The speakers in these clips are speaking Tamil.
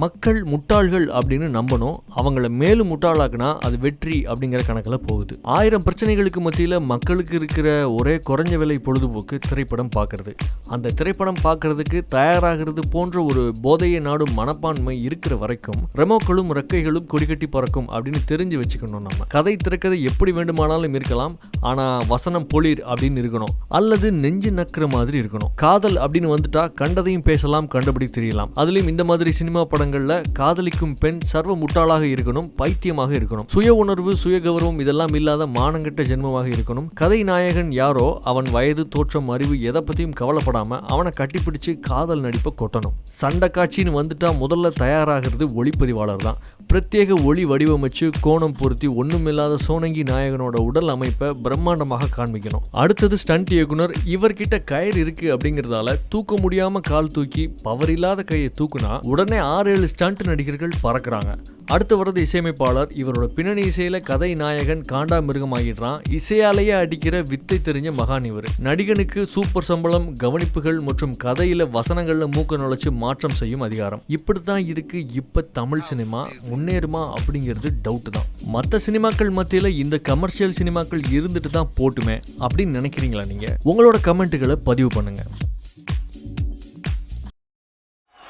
மக்கள் முட்டாள்கள் அப்படின்னு நம்பணும், அவங்கள மேலும் முட்டாளாக்குனா அது வெற்றி அப்படிங்கிற கணக்கில் போகுது. 1000 பிரச்சனைகளுக்கு மத்தியில் மக்களுக்கு இருக்கிற ஒரே குறைஞ்ச விலை பொழுதுபோக்கு திரைப்படம் பார்க்கறது. அந்த திரைப்படம் பார்க்கறதுக்கு தயாராகிறது போன்ற ஒரு போதையை நாடும் மனப்பான்மை இருக்கிற வரைக்கும் ரெமோக்களும் ரெக்கைகளும் கொடிக்கட்டி பறக்கும் அப்படின்னு தெரிஞ்சு வச்சுக்கணும். நம்ம கதை திரைக்கதை எப்படி வேண்டுமானாலும் இருக்கலாம், ஆனால் வசனம் பொலிர் அப்படின்னு இருக்கணும், அல்லது நெஞ்சு நக்கிற மாதிரி இருக்கணும். காதல் அப்படின்னு வந்துட்டா கண்டதையும் பேசலாம், கண்டபடி தெரியலாம். அதுலயும் இந்த மாதிரி சினிமா படங்கள்ல காதலிக்கும் பெண் சர்வ முட்டாளாக இருக்கணும், பைத்தியமாக இருக்கணும், சுய உணர்வு சுய கௌரவம் இதெல்லாம் இல்லாத மானங்கெட்ட ஜென்மமாக இருக்கணும். கதை நாயகன் யாரோ அவன் வயது தோற்றம் அறிவு எதை பத்தியும் கவலைப்படாம அவனை கட்டிப்பிடிச்சு காதல் நடிப்பை கொட்டணும். சண்டை காட்சின்னு வந்துட்டா முதல்ல தயாராகிறது ஒளிப்பதிவாளர் தான். பிரத்யேக ஒளி வடிவமைச்சு கோணம் பொருத்தி ஒண்ணுமில்லாத சோனங்கி நாயகனோட உடல் அமைப்பை பிரம்மாண்டமாக காண்பிக்கணும். அடுத்தது ஸ்டண்ட் இயக்குனர். இவர்கிட்ட கயிறு இருக்கு அப்படிங்கிறதால தூக்க முடியாம கால் தூக்கி பவர் இல்லாத கையை தூக்குனா உடனே 6-7 ஸ்டண்ட் நடிகர்கள் பறக்குறாங்க. அடுத்து வர்றது இசையமைப்பாளர். இவரோட பின்னணி இசையில கதை நாயகன் காண்டா மிருகமாகிடுறான். இசையாலேயே அடிக்கிற வித்தை தெரிஞ்ச மகான் இவர். நடிகனுக்கு சூப்பர் சம்பளம், கவனிப்புகள் மற்றும் கதையில வசனங்கள்ல மூக்க நுழைச்சு மாற்றம் செய்யும் அதிகாரம். இப்படித்தான் இருக்கு இப்ப தமிழ் சினிமா. முன்னேறுமா அப்படிங்கிறது டவுட் தான். மற்ற சினிமாக்கள் மத்தியில இந்த கமர்ஷியல் சினிமாக்கள் இருந்துட்டு தான் போட்டுமே அப்படின்னு நினைக்கிறீங்களா? நீங்க உங்களோட கமெண்ட்டுகளை பதிவு பண்ணுங்க.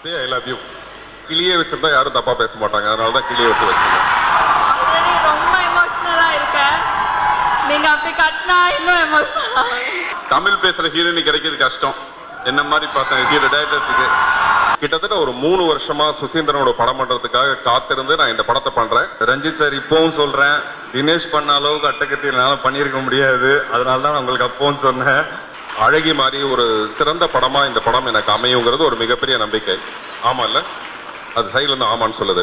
Say I love you. கிளியே வச்சிருந்தா யாரும் தப்பா பேச மாட்டாங்க, அதனால தான் கிளியை விட்டு வச்சிருக்கேன். ஆல்ரெடி ரொம்ப எமோஷனலா இருக்கேன், நீங்க அப்படி கட்டினா இன்னும் எமோஷனலா. தமிழ் பேசுற ஹீரோயினி கிடைக்கிறது கஷ்டம். என்ன மாதிரி பசங்க ஹீரோ டைரக்டருக்கு கிட்டத்தட்ட ஒரு 3 வருஷமா சுசீந்திரனோட படம் பண்றதுக்காக காத்திருந்து நான் இந்த படத்தை பண்றேன். ரஞ்சித் சார் இப்பவும் சொல்றேன், தினேஷ் பண்ண அளவுக்கு அட்டகத்தி என்னால பண்ணியிருக்க முடியாது, அதனால தான் நான் உங்களுக்கு அப்பவும் சொன்னேன். அழகி மாதிரி ஒரு சிறந்த படமா இந்த படம் எனக்கு அமையுங்கிறது ஒரு மிகப்பெரிய நம்பிக்கை. ஆமா இல்ல, அது சைடுல இருந்து ஆமான்னு சொல்லுது.